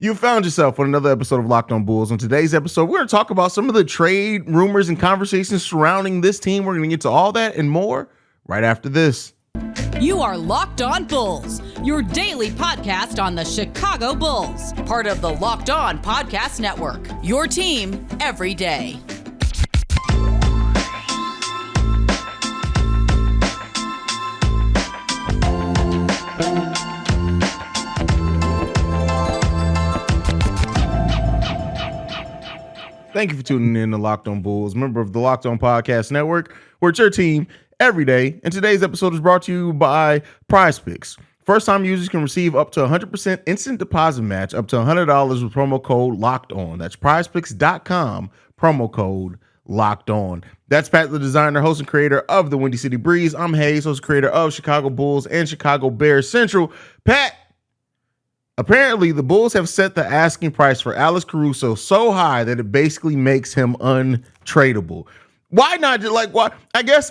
You found yourself on another episode of Locked On Bulls. On today's episode, we're going to talk about some of the trade rumors and conversations surrounding this team. We're going to get to all that and more right after this. You are Locked On Bulls, your daily podcast on the Chicago Bulls, part of the Locked On Podcast Network, your team every day. Thank you for tuning in to Locked On Bulls, member of the Locked On Podcast Network, where it's your team every day. And today's episode is brought to you by PrizePicks. First-time users can receive up to 100% instant deposit match up to $100 with promo code Locked On. That's PrizePicks.com, promo code Locked On. That's Pat, the designer, host, and creator of the Windy City Breeze. I'm Haize, host, creator of Chicago Bulls and Chicago Bears Central. Pat, apparently, the Bulls have set the asking price for Alex Caruso so high that it basically makes him untradeable. Why not? Why? I guess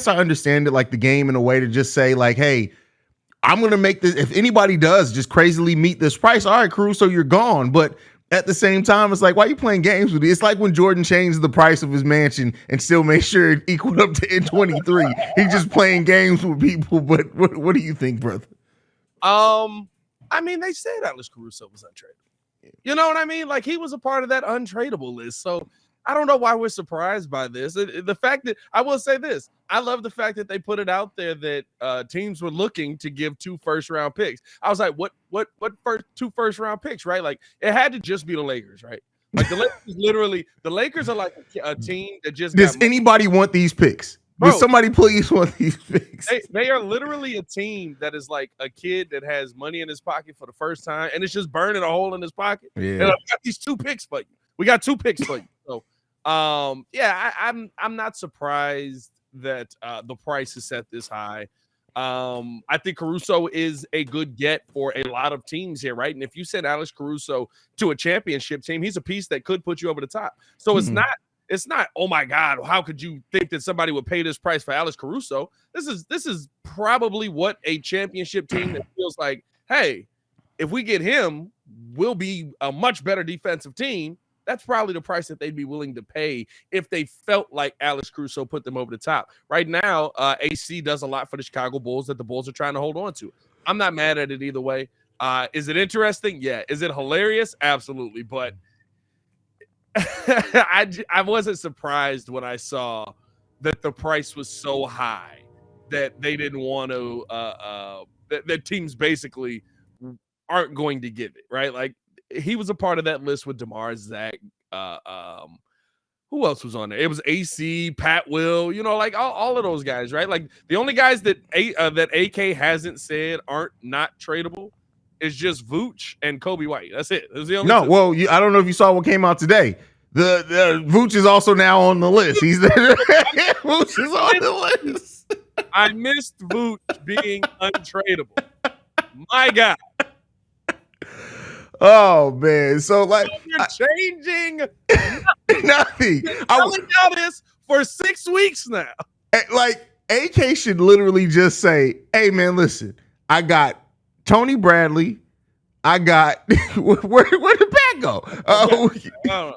I understand it, like the game in a way to just say, like, hey, I'm gonna make this. If anybody does just crazily meet this price, all right, Caruso, you're gone. But at the same time, it's like, why are you playing games with it? It's like when Jordan changed the price of his mansion and still made sure it equaled up to N23. He's just playing games with people. But what do you think, brother? I mean, they said Alex Caruso was untradeable. You know what I mean? Like, he was a part of that untradeable list. So I don't know why we're surprised by this. The fact that I will say this, I love the fact that they put it out there that teams were looking to give 2 first-round picks. I was like, what 2 first-round picks, right? Like, it had to just be the Lakers, right? Like, the Lakers are like a team that just does anybody want these picks? Bro, does somebody please want these picks? They are literally a team that is like a kid that has money in his pocket for the first time, and it's just burning a hole in his pocket. Yeah. And we got these 2 picks for you. We got 2 picks for you. So, I'm not surprised that the price is set this high. I think Caruso is a good get for a lot of teams here, right? And if you send Alex Caruso to a championship team, he's a piece that could put you over the top. So it's not, oh my God, how could you think that somebody would pay this price for Alex Caruso? This is probably what a championship team that feels like, hey, if we get him, we'll be a much better defensive team. That's probably the price that they'd be willing to pay if they felt like Alex Caruso put them over the top. Right now, AC does a lot for the Chicago Bulls that the Bulls are trying to hold on to. I'm not mad at it either way. Is it interesting? Yeah. Is it hilarious? Absolutely. But I wasn't surprised when I saw that the price was so high that they didn't want to that teams basically aren't going to give it, right? Like, he was a part of that list with DeMar, Zach. Who else was on there? It was AC, Pat Will, like all of those guys, right? Like, the only guys that AK hasn't said aren't not tradable is just Vooch and Coby White. That's it. That's the only two. Well, I don't know if you saw what came out today. The Vooch is also now on the list. He's there. Vooch is on the list. I missed Vooch being untradeable. My God. Oh man. So like, you're changing nothing. I'm telling y'all this for 6 weeks now. Like, AK should literally just say, hey man, listen, I got Tony Bradley. I got where did Pat go? I don't know.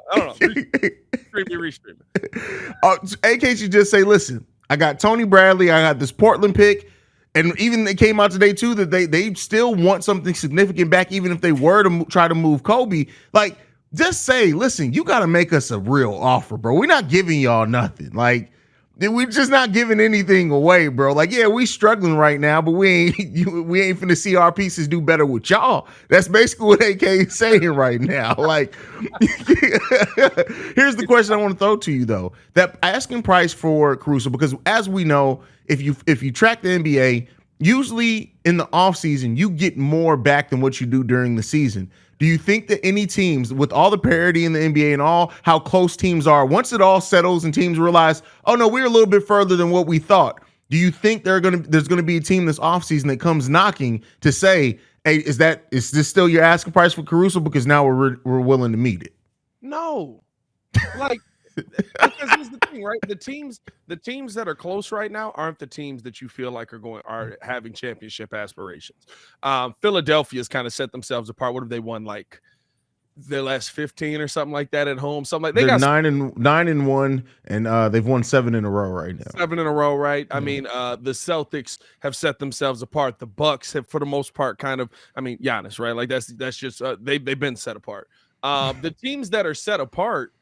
Restream it. AK should just say, listen, I got Tony Bradley. I got this Portland pick. And even they came out today, too, that they still want something significant back, even if they were to try to move Kobe. Like, just say, listen, you got to make us a real offer, bro. We're not giving y'all nothing. Like, we're just not giving anything away, bro. Like, yeah, we struggling right now, but we ain't finna see our pieces do better with y'all. That's basically what AK is saying right now. Like, here's the question I want to throw to you, though. That asking price for Caruso, because as we know, if you track the NBA, usually in the offseason, you get more back than what you do during the season. Do you think that any teams, with all the parity in the NBA and all how close teams are, once it all settles and teams realize, oh no, we're a little bit further than what we thought, do you think there's going to be a team this offseason that comes knocking to say, hey, is this still your asking price for Caruso? Because now we're willing to meet it. No, like, because here's the thing, right? The teams that are close right now aren't the teams that you feel like are having championship aspirations. Philadelphia's kind of set themselves apart. What have they won? Like their last 15 or something like that at home. Something like They're got 9-1, and they've won 7 in a row right now. 7 in a row, right? Yeah. I mean, the Celtics have set themselves apart. The Bucks have, for the most part, kind of. I mean, Giannis, right? Like that's just they've been set apart. The teams that are set apart,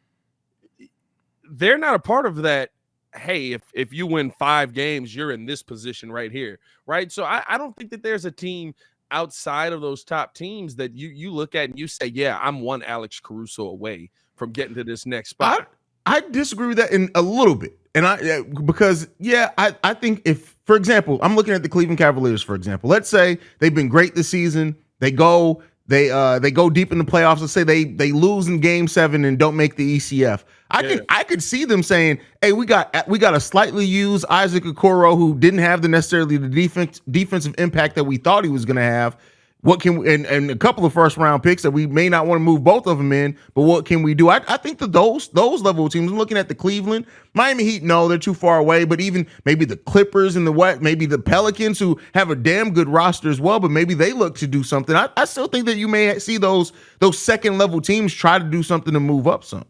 they're not a part of that. Hey, if you win 5 games, you're in this position right here, right? So I don't think that there's a team outside of those top teams that you look at and you say, yeah, I'm one Alex Caruso away from getting to this next spot. I disagree with that in a little bit. And I think if, for example, I'm looking at the Cleveland Cavaliers, for example. Let's say they've been great this season. They go deep in the playoffs. Let's say they lose in game 7 and don't make the ECF. I could see them saying, hey, we got a slightly used Isaac Okoro who didn't have the defensive impact that we thought he was going to have. What can we, and a couple of first round picks that we may not want to move both of them in, but what can we do? I think that those level of teams, I'm looking at the Cleveland, Miami Heat, no, they're too far away, but even maybe the Clippers and maybe the Pelicans, who have a damn good roster as well, but maybe they look to do something. I still think that you may see those second level teams try to do something to move up some.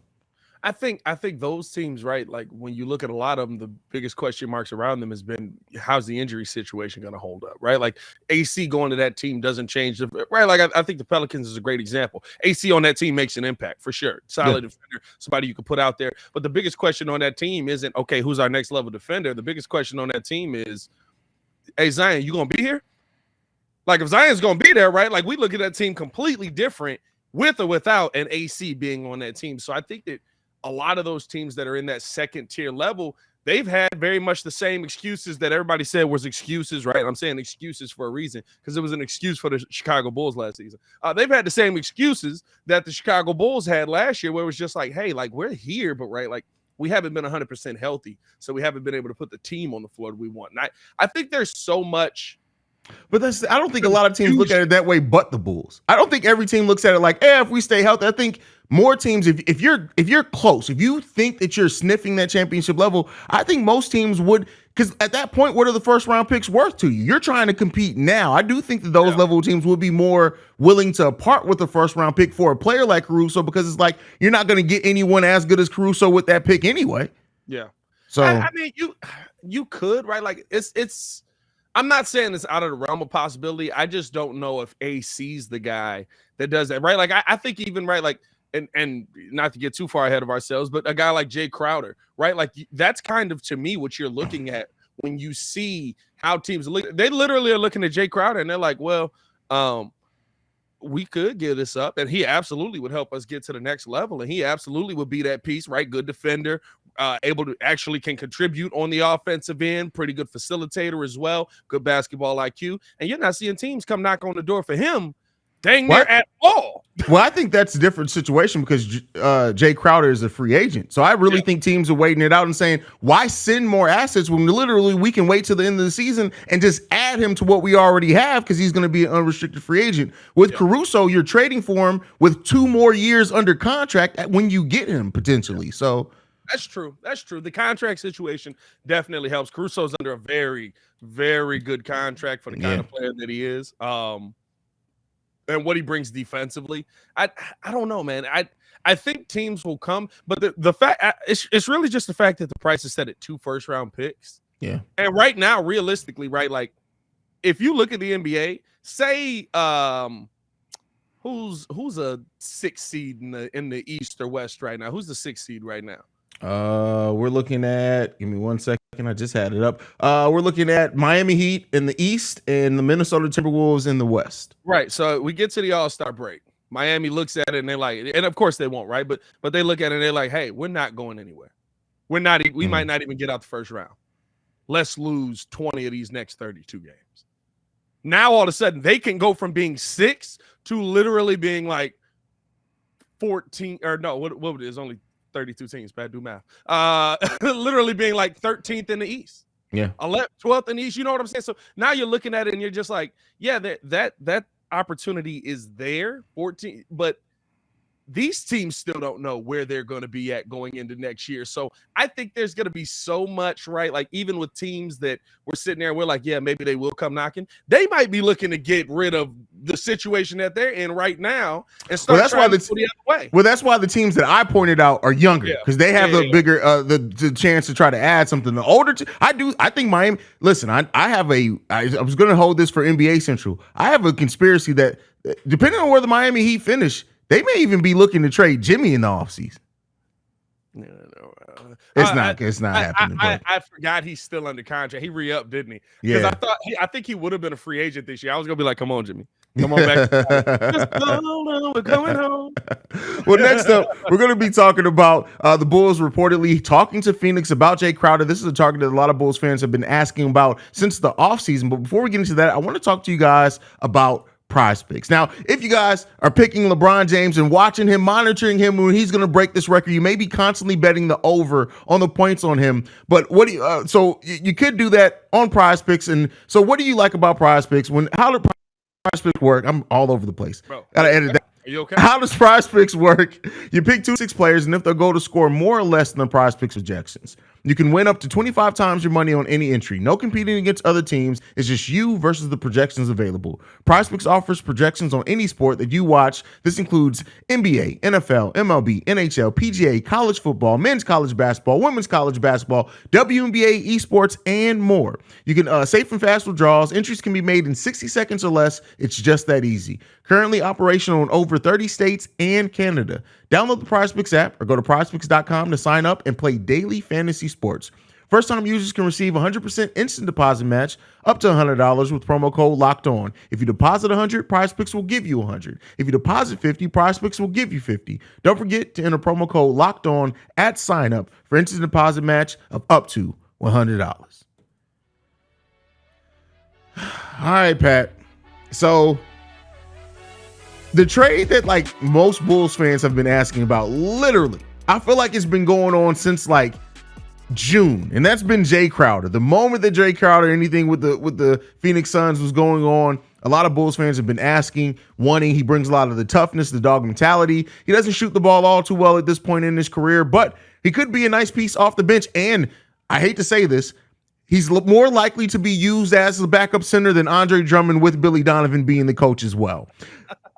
I think those teams, right? Like when you look at a lot of them, the biggest question marks around them has been how's the injury situation going to hold up, right? Like AC going to that team doesn't change right. Like I think the Pelicans is a great example. AC on that team makes an impact for sure. Solid defender, somebody you could put out there. But the biggest question on that team isn't, okay, who's our next level defender? The biggest question on that team is, hey, Zion, you going to be here? Like if Zion's going to be there, right? Like we look at that team completely different with or without an AC being on that team. So I think that a lot of those teams that are in that second tier level, they've had very much the same excuses that everybody said was excuses, right? I'm saying excuses for a reason because it was an excuse for the Chicago Bulls last season. They've had the same excuses that the Chicago Bulls had last year, where it was just like, hey, like we're here, but right, like we haven't been 100% healthy, so we haven't been able to put the team on the floor that we want. And I think there's so much. But I don't think a lot of teams look at it that way, but the Bulls. I don't think every team looks at it like, if we stay healthy. I think more teams, if you're close, if you think that you're sniffing that championship level, I think most teams would, because at that point, what are the first round picks worth to you? You're trying to compete now. I do think that those level teams would be more willing to part with the first round pick for a player like Caruso, because it's like you're not going to get anyone as good as Caruso with that pick anyway. Yeah. So I mean, you could, right? Like it's. I'm not saying it's out of the realm of possibility. I just don't know if AC's the guy that does that, right? Like I think even right, like and not to get too far ahead of ourselves, but a guy like Jae Crowder, right? Like that's kind of to me what you're looking at when you see how teams look. They literally are looking at Jae Crowder and they're like, well, we could give this up, and he absolutely would help us get to the next level, and he absolutely would be that piece, right? Good defender, able to actually can contribute on the offensive end, pretty good facilitator as well, good basketball IQ, and you're not seeing teams come knock on the door for him dang near at all. Well, I think that's a different situation because Jae Crowder is a free agent. So I really think teams are waiting it out and saying, why send more assets when literally we can wait till the end of the season and just add him to what we already have, because he's going to be an unrestricted free agent. With Caruso, you're trading for him with 2 more years under contract when you get him potentially. So that's true. That's true. The contract situation definitely helps. Caruso's under a very, very good contract for the kind of player that he is. And what he brings defensively, I don't know, man. I think teams will come, but the fact it's really just the fact that the price is set at 2 first-round picks. Yeah. And right now, realistically, right, like if you look at the NBA, say who's a 6th seed in the East or West right now? Who's the 6th seed right now? We're looking at, give me 1 second. I just had it up. We're looking at Miami Heat in the East and the Minnesota Timberwolves in the West. Right. So we get to the All-Star break. Miami looks at it and they're like, and of course they won't, right? But they look at it and they're like, hey, we're not going anywhere. We might not even get out the first round. Let's lose 20 of these next 32 games. Now all of a sudden they can go from being 6 to literally being like 14 or no, what it is, only 32 teams, Pat, do math. Literally being like 13th in the East. Yeah. 11th, 12th in the East. You know what I'm saying? So now you're looking at it and you're just like, yeah, that opportunity is there. 14, but these teams still don't know where they're going to be at going into next year. So I think there's going to be so much, right? Like even with teams that we're sitting there and we're like, yeah, maybe they will come knocking. They might be looking to get rid of the situation that they're in right now and start trying to go the other way. Well, that's why the teams that I pointed out are younger because they have the bigger the chance to try to add something. The older, I think Miami. Listen, I was going to hold this for NBA Central. I have a conspiracy that depending on where the Miami Heat finish, they may even be looking to trade Jimmy in the offseason. It's not happening. I forgot he's still under contract. He re-upped, didn't he? Yeah. Because I think he would have been a free agent this year. I was gonna be like, come on, Jimmy. Come on back. We're coming home. Well, next up, we're going to be talking about the Bulls reportedly talking to Phoenix about Jae Crowder. This is a target that a lot of Bulls fans have been asking about since the offseason. But before we get into that, I want to talk to you guys about Prize Picks. Now, if you guys are picking LeBron James and watching him, monitoring him when he's going to break this record, you may be constantly betting the over on the points on him. But what do you? So you could do that on Prize Picks. And so, what do you like about Prize Picks? How do Prize Picks work? I'm all over the place. Bro, gotta edit that. Are you okay? How does Prize Picks work? You pick 6 players, and if their goal to score more or less than the Prize Picks projections, you can win up to 25 times your money on any entry. No competing against other teams. It's just you versus the projections available. Prize Picks offers projections on any sport that you watch. This includes NBA, NFL, MLB, NHL, PGA, college football, men's college basketball, women's college basketball, WNBA, esports, and more. You can safe and fast withdrawals. Entries can be made in 60 seconds or less. It's just that easy. Currently operational in over 30 states and Canada. Download the Prize Picks app or go to prizepicks.com to sign up and play daily fantasy sports. First-time users can receive 100% instant deposit match up to $100 with promo code Locked On. If you deposit $100, Prize Picks will give you $100. If you deposit $50, Prize Picks will give you $50. Don't forget to enter promo code Locked On at sign up for instant deposit match of up to $100. All right, Pat. So the trade that like most Bulls fans have been asking about, literally, I feel like it's been going on since like June, and that's been Jae Crowder. The moment that Jae Crowder, anything with the Phoenix Suns was going on, a lot of Bulls fans have been asking, wanting. He brings a lot of the toughness, the dog mentality. He doesn't shoot the ball all too well at this point in his career, but he could be a nice piece off the bench. And I hate to say this, he's more likely to be used as a backup center than Andre Drummond, with Billy Donovan being the coach as well.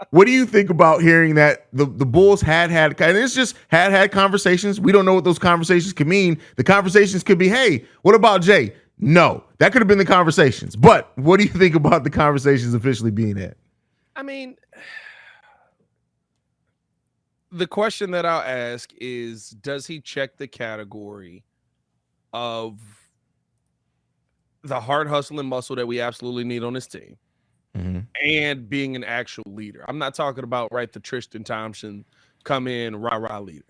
What do you think about hearing that the Bulls had, and it's just had conversations? We don't know what those conversations could mean. The conversations could be, hey, what about Jay? No, that could have been the conversations. But what do you think about the conversations officially being had? I mean, the question that I'll ask is, does he check the category of the hard hustle and muscle that we absolutely need on this team? Mm-hmm. And being an actual leader. I'm not talking about the Tristan Thompson come in rah-rah leader.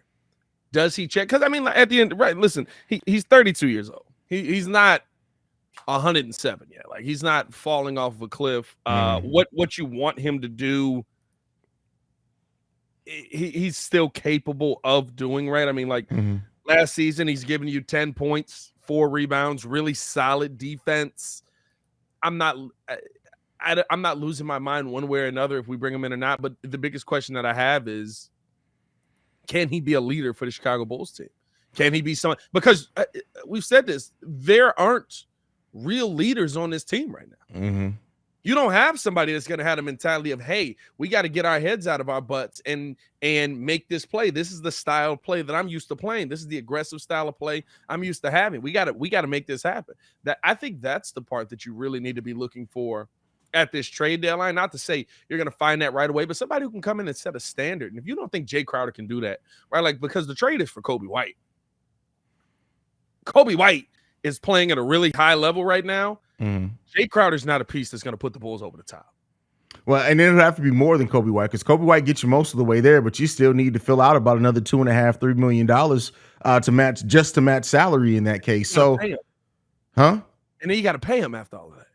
Does he check? Because I mean, at the end, listen, he's 32 years old. He's not 107 yet. Like, he's not falling off of a cliff. What you want him to do, he's still capable of doing, right? I mean, last season, he's giving you 10 points, 4 rebounds, really solid defense. I'm not losing my mind one way or another if we bring him in or not. But the biggest question that I have is, can he be a leader for the Chicago Bulls team? Can he be someone? Because we've said this, there aren't real leaders on this team right now. Mm-hmm. You don't have somebody that's going to have the mentality of, hey, we got to get our heads out of our butts and make this play. This is the style of play that I'm used to playing. This is the aggressive style of play I'm used to having. We got to make this happen. I think that's the part that you really need to be looking for at this trade deadline. Not to say you're going to find that right away, but somebody who can come in and set a standard. And if you don't think Jae Crowder can do that, right? Because the trade is for Coby White. Coby White is playing at a really high level right now. Jae Crowder's not a piece that's going to put the Bulls over the top. Well, and it'll have to be more than Coby White, because Coby White gets you most of the way there, but you still need to fill out about another $2.5–3 million to match salary in that case. So, huh? And then you got to pay him after all of that.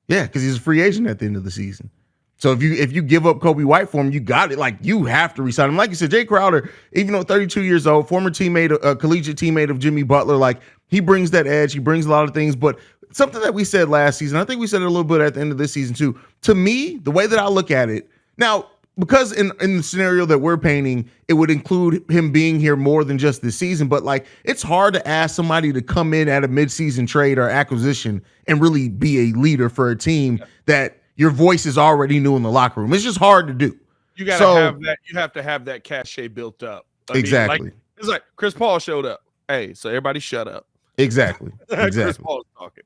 Yeah, because he's a free agent at the end of the season. So if you give up Coby White for him, you got it. Like, you have to resign him. Like you said, Jae Crowder, even though 32 years old, former teammate, a collegiate teammate of Jimmy Butler, like, he brings that edge. He brings a lot of things. But something that we said last season, I think we said it a little bit at the end of this season too. To me, the way that I look at it, now, because in the scenario that we're painting, it would include him being here more than just this season. But like, it's hard to ask somebody to come in at a midseason trade or acquisition and really be a leader for a team that your voice is already new in the locker room. It's just hard to do. You gotta have that. You have to have that cachet built up. Exactly. Like, it's like Chris Paul showed up. Hey, so everybody shut up. Exactly. Chris Paul's talking.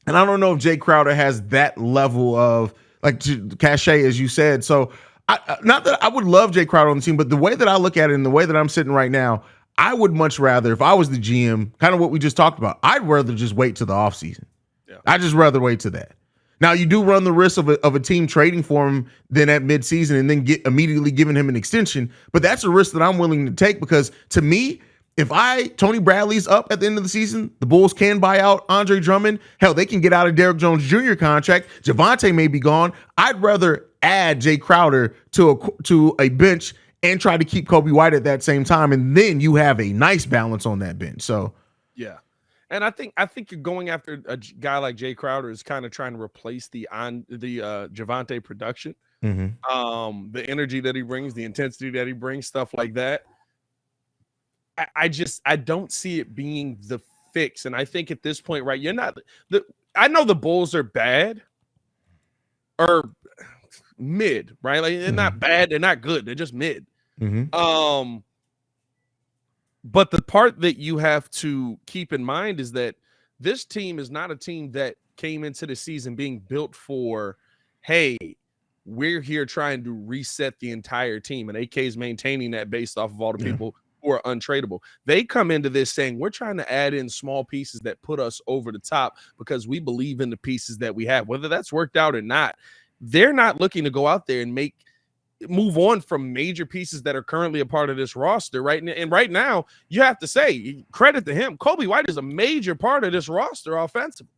And I don't know if Jae Crowder has that level of like cachet, as you said. So not that I would love Jae Crowder on the team, but the way that I look at it and the way that I'm sitting right now, I would much rather, if I was the GM, kind of what we just talked about, I'd rather just wait to the offseason. Yeah. I'd just rather wait to that. Now, you do run the risk of a team trading for him then at midseason and then immediately giving him an extension. But that's a risk that I'm willing to take because to me, if Tony Bradley's up at the end of the season, the Bulls can buy out Andre Drummond. Hell, they can get out of Derrick Jones Jr. contract. Javante may be gone. I'd rather add Jae Crowder to a bench and try to keep Coby White at that same time. And then you have a nice balance on that bench. So, yeah. And I think you're going after a guy like Jae Crowder is kind of trying to replace the Javante production, the energy that he brings, the intensity that he brings, stuff like that. I don't see it being the fix. And I think at this point, right, I know the Bulls are bad or mid, right? Like they're not bad, they're not good, they're just mid. But the part that you have to keep in mind is that this team is not a team that came into the season being built for, hey, we're here trying to reset the entire team. And AK is maintaining that based off of all the people who are untradeable. They come into this saying, we're trying to add in small pieces that put us over the top because we believe in the pieces that we have, whether that's worked out or not. They're not looking to go out there and move on from major pieces that are currently a part of this roster, right? And right now, you have to say, credit to him, Coby White is a major part of this roster offensively.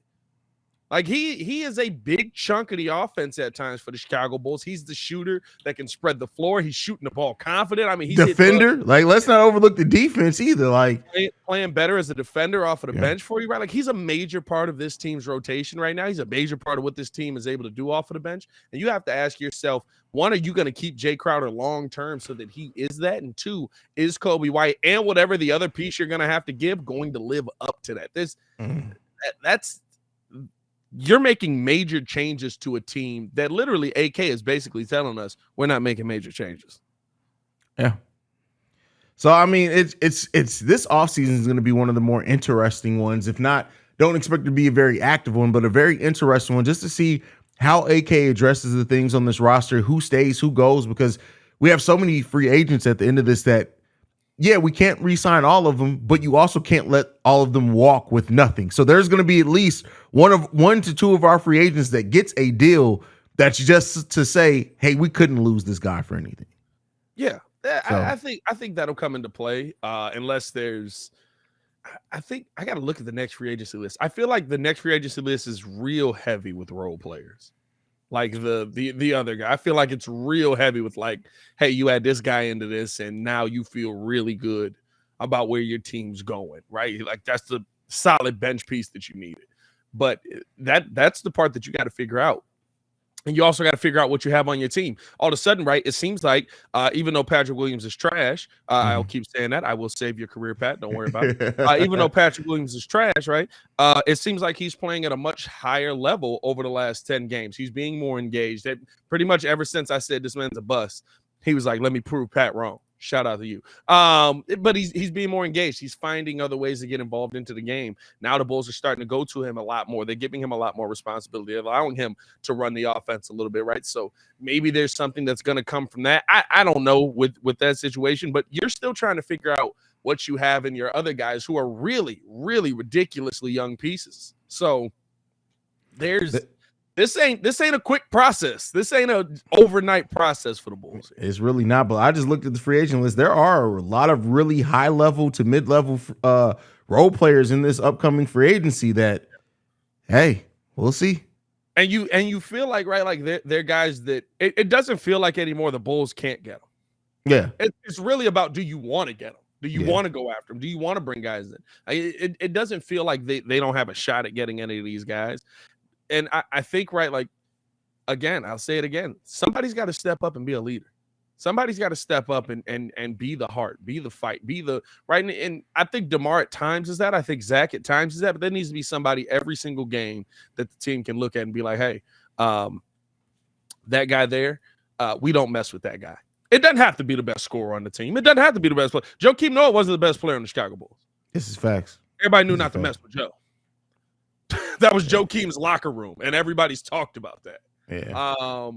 Like he is a big chunk of the offense at times for the Chicago Bulls. He's the shooter that can spread the floor. He's shooting the ball confident. I mean, he's defender. Like, let's not overlook the defense either. Like playing better as a defender off of the bench for you, right? Like he's a major part of this team's rotation right now. He's a major part of what this team is able to do off of the bench. And you have to ask yourself, one, are you going to keep Jae Crowder long term so that he is that? And two, is Coby White and whatever the other piece you're going to have to give going to live up to that? That's you're making major changes to a team that literally AK is basically telling us we're not making major changes. Yeah. So, I mean, it's this offseason is going to be one of the more interesting ones. If not, don't expect to be a very active one, but a very interesting one just to see how AK addresses the things on this roster, who stays, who goes, because we have so many free agents at the end of this that, yeah, we can't re-sign all of them, but you also can't let all of them walk with nothing. So there's going to be at least one to two of our free agents that gets a deal that's just to say, hey, we couldn't lose this guy for anything. Yeah, so, I think that'll come into play unless there's. I think I got to look at the next free agency list. I feel like the next free agency list is real heavy with role players. Like the other guy, I feel like it's real heavy with like, hey, you add this guy into this, and now you feel really good about where your team's going, right? Like that's the solid bench piece that you needed. But that's the part that you got to figure out. And you also got to figure out what you have on your team. All of a sudden, right, it seems like even though Patrick Williams is trash, I'll keep saying that. I will save your career, Pat. Don't worry about it. Even though Patrick Williams is trash, right, it seems like he's playing at a much higher level over the last 10 games. He's being more engaged. Pretty much ever since I said this man's a bust, he was like, let me prove Pat wrong. Shout out to you. But he's being more engaged. He's finding other ways to get involved into the game. Now the Bulls are starting to go to him a lot more. They're giving him a lot more responsibility, allowing him to run the offense a little bit, right? So maybe there's something that's going to come from that. I don't know with that situation, but you're still trying to figure out what you have in your other guys who are really, really ridiculously young pieces. So This ain't a quick process. This ain't an overnight process for the Bulls. It's really not, but I just looked at the free agent list. There are a lot of really high level to mid level role players in this upcoming free agency that, hey, we'll see. And you feel like, right, like they're guys that it doesn't feel like anymore the Bulls can't get them. Yeah. It's really about, do you want to get them? Do you want to go after them? Do you want to bring guys in? It doesn't feel like they don't have a shot at getting any of these guys. And I think, right, like, again, I'll say it again. Somebody's got to step up and be a leader. Somebody's got to step up and be the heart, be the fight, be the right. And I think DeMar at times is that. I think Zach at times is that. But there needs to be somebody every single game that the team can look at and be like, hey, that guy there, we don't mess with that guy. It doesn't have to be the best scorer on the team. It doesn't have to be the best player. Joakim Noah wasn't the best player on the Chicago Bulls. This is facts. Everybody knew not to mess with Joe. That was Joakim's locker room, and everybody's talked about that. Yeah.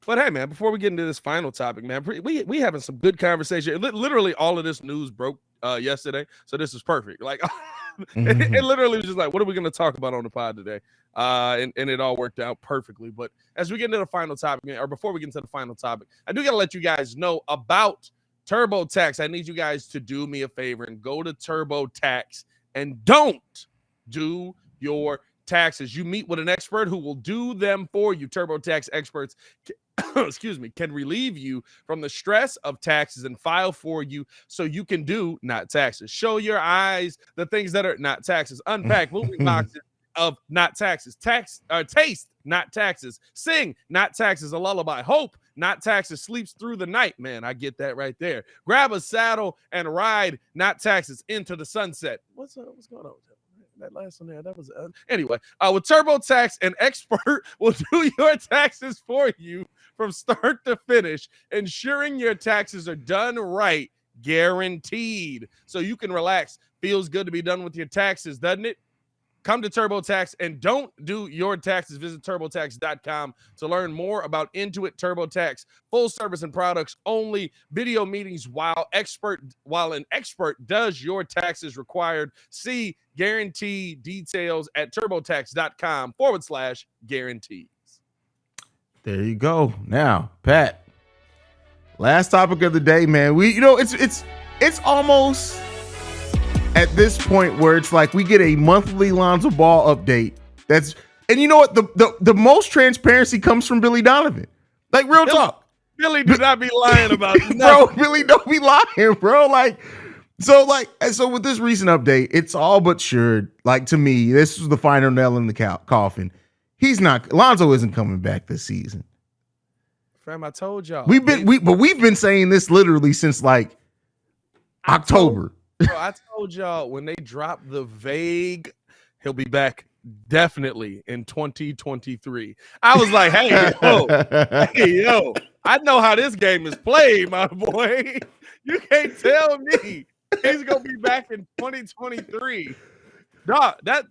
But hey, man, before we get into this final topic, man, we having some good conversation. Literally, all of this news broke yesterday, so this is perfect. Like, it literally was just like, what are we going to talk about on the pod today? And it all worked out perfectly. But as we get into the final topic, or before we get into the final topic, I do got to let you guys know about TurboTax. I need you guys to do me a favor and go to TurboTax and don't do your taxes. You meet with an expert who will do them for you. TurboTax experts can relieve you from the stress of taxes and file for you so you can do not taxes. Show your eyes the things that are not taxes. Unpack moving boxes of not taxes. Taste not taxes. Sing not taxes. A lullaby. Hope not taxes. Sleeps through the night. Man, I get that right there. Grab a saddle and ride not taxes into the sunset. What's going on? That last one there, that was anyway. With TurboTax, an expert will do your taxes for you from start to finish, ensuring your taxes are done right, guaranteed. So you can relax. Feels good to be done with your taxes, doesn't it? Come to TurboTax and don't do your taxes. Visit TurboTax.com to learn more about Intuit TurboTax. Full service and products only. Video meetings while an expert does your taxes required. See guarantee details at TurboTax.com/guarantees. There you go. Now, Pat, last topic of the day, man. It's almost at this point where it's like we get a monthly Lonzo Ball update. And you know what? The most transparency comes from Billy Donovan. Like, real talk. Billy do not be lying about it. Bro, Billy don't be lying, bro. So with this recent update, it's all but sure. Like, to me, this was the final nail in the coffin. Lonzo isn't coming back this season. Fam, I told y'all. We've been saying this literally since like October. Bro, I told y'all when they dropped the vague, he'll be back definitely in 2023. I was like, hey, yo, I know how this game is played, my boy. You can't tell me he's gonna be back in 2023. Dog, that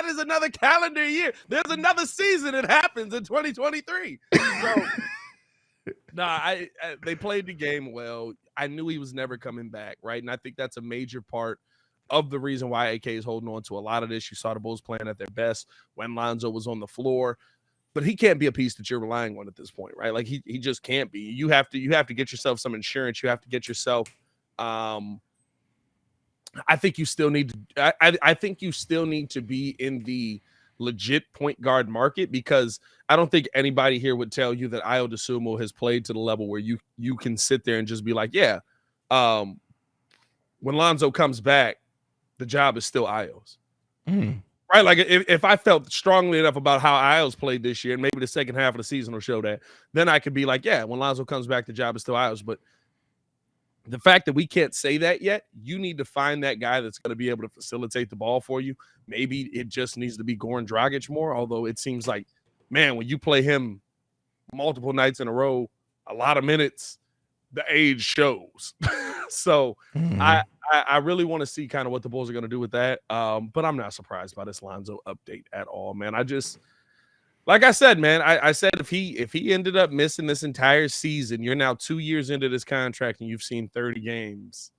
is another calendar year. There's another season that happens in 2023. So, they played the game well. I knew he was never coming back, right? And I think that's a major part of the reason why AK is holding on to a lot of this. You saw the Bulls playing at their best when Lonzo was on the floor, but he can't be a piece that you're relying on at this point, right? Like he just can't be. You have to get yourself some insurance. You have to get yourself. I think you still need to. I think you still need to be in the legit point guard market, because I don't think anybody here would tell you that Ayo Dosunmu has played to the level where you can sit there and just be like, yeah, when Lonzo comes back, the job is still Ayo's. Right? Like if I felt strongly enough about how Ayo's played this year, and maybe the second half of the season will show that, then I could be like, yeah, when Lonzo comes back, the job is still Ayo's. But the fact that we can't say that yet, you need to find that guy that's going to be able to facilitate the ball for you. Maybe it just needs to be Goran Dragic more, although it seems like, man, when you play him multiple nights in a row, a lot of minutes, the age shows. So I really want to see kind of what the Bulls are going to do with that. But I'm not surprised by this Lonzo update at all, man. Like I said, man, I said if he ended up missing this entire season, you're now 2 years into this contract and you've seen 30 games.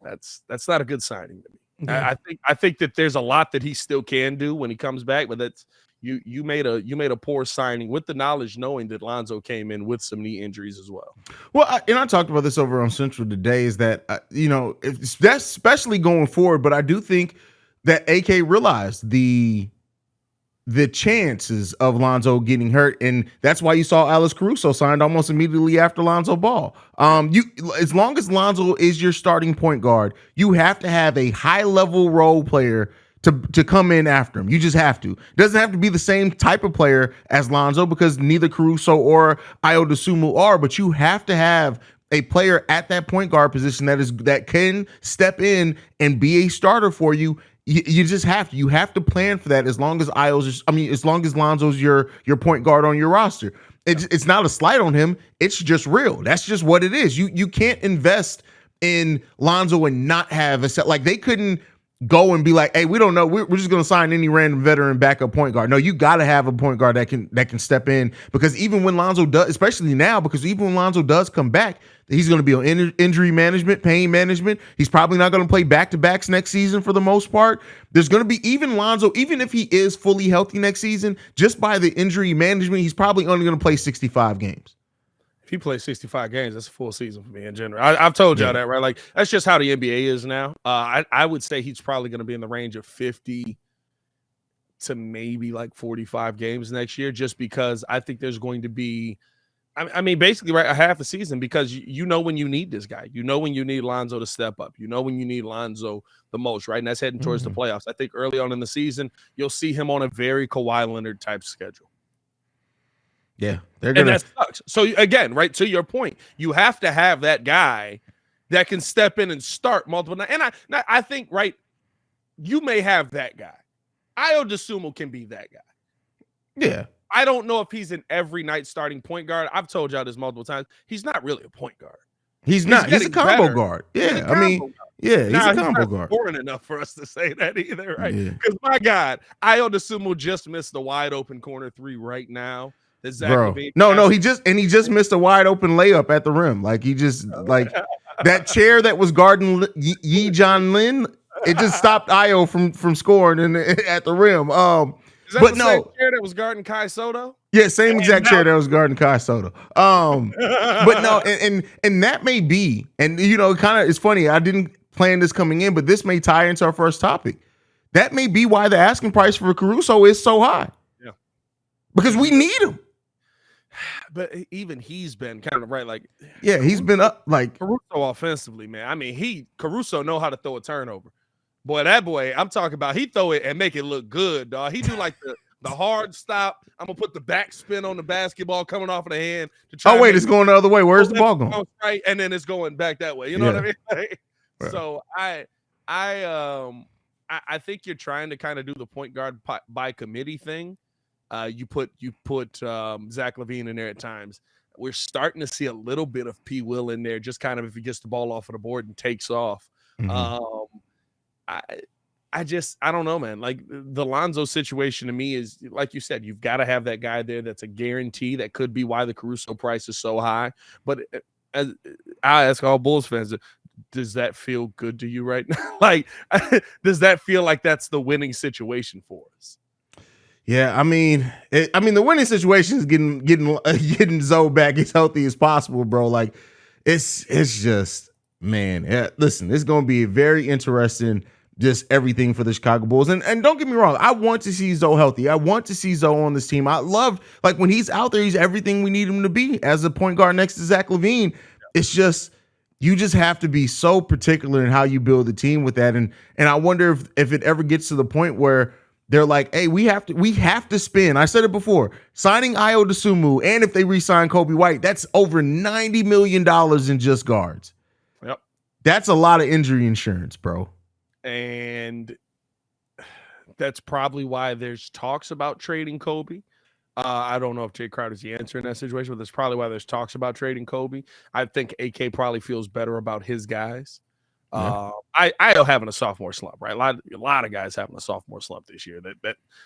That's not a good signing to me. Yeah. I think that there's a lot that he still can do when he comes back, but that's you made a poor signing with the knowledge knowing that Lonzo came in with some knee injuries as well. Well, I talked about this over on Central today, is that that's especially going forward, but I do think that AK realized the chances of Lonzo getting hurt, and that's why you saw Alex Caruso signed almost immediately after Lonzo Ball. As long as Lonzo is your starting point guard, you have to have a high-level role player to come in after him. You just have to. It doesn't have to be the same type of player as Lonzo because neither Caruso or Ayo Dosunmu are, but you have to have a player at that point guard position that can step in and be a starter for you. You just have to. You have to plan for that as long as as long as Lonzo's your point guard on your roster. It's not a slight on him. It's just real. That's just what it is. You can't invest in Lonzo and not have a set. Like they couldn't go and be like, hey, we don't know. We're just going to sign any random veteran backup point guard. No, you got to have a point guard that can step in because even when Lonzo does, especially now, because even when Lonzo does come back, he's going to be on injury management, pain management. He's probably not going to play back-to-backs next season for the most part. There's going to be even Lonzo, even if he is fully healthy next season, just by the injury management, he's probably only going to play 65 games. If he plays 65 games, that's a full season for me in general. I've told y'all that, right? Like, that's just how the NBA is now. I would say he's probably going to be in the range of 50 to maybe like 45 games next year, just because I think there's going to be, I mean, basically, right, a half a season, because you know when you need this guy. You know when you need Lonzo to step up. You know when you need Lonzo the most, right? And that's heading towards the playoffs. I think early on in the season, you'll see him on a very Kawhi Leonard type schedule. Yeah, and that sucks. So again, right, to your point, you have to have that guy that can step in and start multiple nights. And I think, right, you may have that guy. Ayo Dosunmu can be that guy. Yeah. I don't know if he's an every night starting point guard. I've told y'all this multiple times. He's not really a point guard. He's not. He's a combo guard. Yeah, I mean, yeah, he's a combo guard. Boring enough for us to say that either, right? Because my God, Ayo Dosunmu just missed the wide open corner three right now. Bro, no, he just missed a wide open layup at the rim. Like he just like that chair that was guarding Yi John Lin. It just stopped Ayo from scoring at the rim. Is that the same chair that was guarding Kai Soto? Yeah, same exact chair that was guarding Kai Soto. But no, and that may be, and you know, kind of it's funny. I didn't plan this coming in, but this may tie into our first topic. That may be why the asking price for Caruso is so high. Yeah, because we need him. But even he's been kind of right, like he's been up like Caruso offensively, man. I mean, Caruso know how to throw a turnover. Boy, that boy, I'm talking about, he throw it and make it look good, dog. He do like the hard stop. I'm gonna put the backspin on the basketball coming off of the hand. To try it's going the other way. Where's the ball going? Right, and then it's going back that way. You know what I mean? Right. So I think you're trying to kind of do the point guard by committee thing. You put Zach LaVine in there at times. We're starting to see a little bit of P. Will in there, just kind of if he gets the ball off of the board and takes off. I don't know, man. Like the Lonzo situation to me is, like you said, you've got to have that guy there that's a guarantee. That could be why the Caruso price is so high. But as I ask all Bulls fans, does that feel good to you right now? Like, does that feel like that's the winning situation for us? Yeah, I mean, the winning situation is getting Zoe back as healthy as possible, bro. Like, it's just, man. Yeah, listen, it's going to be very interesting. Just everything for the Chicago Bulls, and don't get me wrong, I want to see Zoe healthy. I want to see Zoe on this team. I love like when he's out there, he's everything we need him to be as a point guard next to Zach LaVine. It's just you just have to be so particular in how you build the team with that, and I wonder if it ever gets to the point where they're like, hey, we have to spend. I said it before, signing Ayo Dosunmu, and if they re-sign Coby White, that's over $90 million in just guards. Yep. That's a lot of injury insurance, bro. And that's probably why there's talks about trading Coby. I don't know if Jae Crowder is the answer in that situation, but that's probably why there's talks about trading Coby. I think AK probably feels better about his guys. I having a sophomore slump, right? A lot of guys having a sophomore slump this year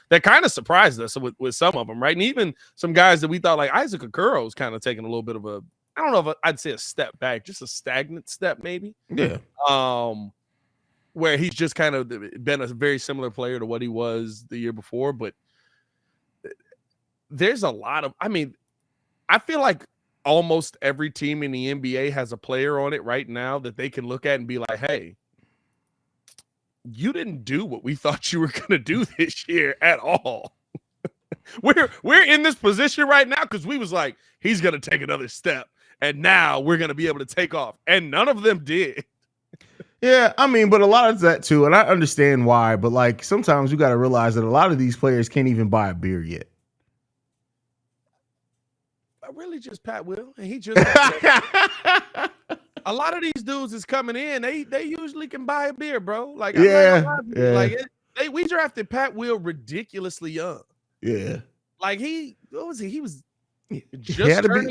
that kind of surprised us with some of them, right? And even some guys that we thought like Haize Caruso is kind of taking a little bit of a, I don't know if I'd say a step back, just a stagnant step maybe. Yeah. Where he's just kind of been a very similar player to what he was the year before, but there's a lot of, I mean, I feel like almost every team in the NBA has a player on it right now that they can look at and be like, hey, you didn't do what we thought you were going to do this year at all. We're in this position right now because we was like, he's going to take another step, and now we're going to be able to take off. And none of them did. Yeah, I mean, but a lot of that too, and I understand why, but like sometimes you got to realize that a lot of these players can't even buy a beer yet. Really just Pat Will, and he just a lot of these dudes is coming in. They usually can buy a beer, bro. Like we drafted Pat Will ridiculously young. Yeah, like what was he? He was just he had to be.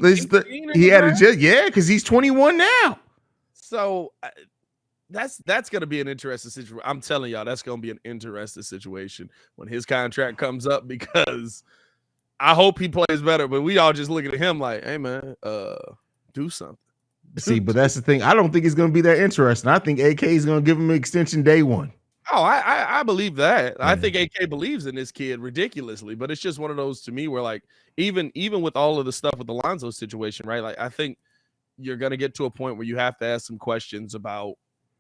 Because he's 21 now. So that's gonna be an interesting situation. I'm telling y'all, that's gonna be an interesting situation when his contract comes up because. I hope he plays better, but we all just looking at him like, hey, man, do something. See, but that's the thing. I don't think it's going to be that interesting. I think AK is going to give him an extension day one. Oh, I believe that. Yeah. I think AK believes in this kid ridiculously, but it's just one of those to me where, like, even with all of the stuff with the Lonzo situation, right? Like, I think you're going to get to a point where you have to ask some questions about,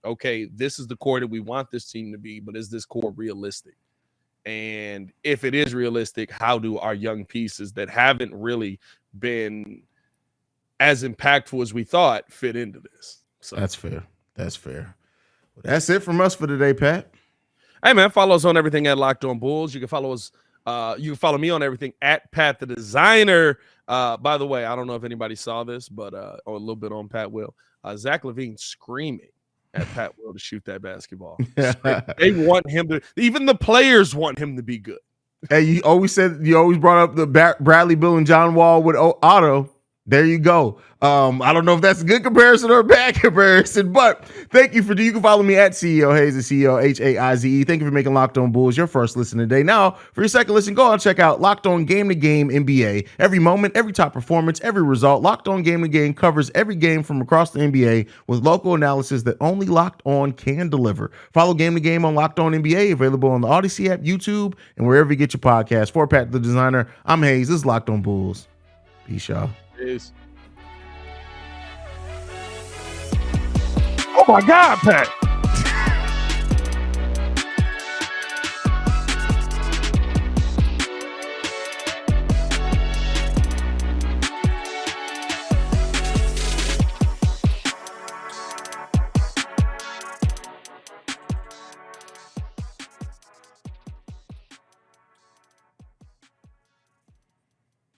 okay, this is the core that we want this team to be, but is this core realistic? And if it is realistic, how do our young pieces that haven't really been as impactful as we thought fit into this? So that's fair. That's fair. Well, that's it from us for today, Pat. Hey, man, follow us on everything at Locked On Bulls. You can follow us. You can follow me on everything at Pat the Designer. By the way, I don't know if anybody saw this, but or a little bit on Pat Will. Zach LaVine screaming at Pat Will to shoot that basketball. They want him to, even the players want him to be good. Hey, you always brought up the Bradley Beal and John Wall with Otto. There you go. I don't know if that's a good comparison or a bad comparison, but thank you you can follow me at CEO Haize, CEO Haize. Thank you for making Locked On Bulls your first listen today. Now, for your second listen, go out and check out Locked On Game to Game NBA. Every moment, every top performance, every result, Locked On Game to Game covers every game from across the NBA with local analysis that only Locked On can deliver. Follow Game to Game on Locked On NBA, available on the Odyssey app, YouTube, and wherever you get your podcast. For Pat the Designer, I'm Haize. This is Locked On Bulls. Peace, y'all. Oh my God, Pat.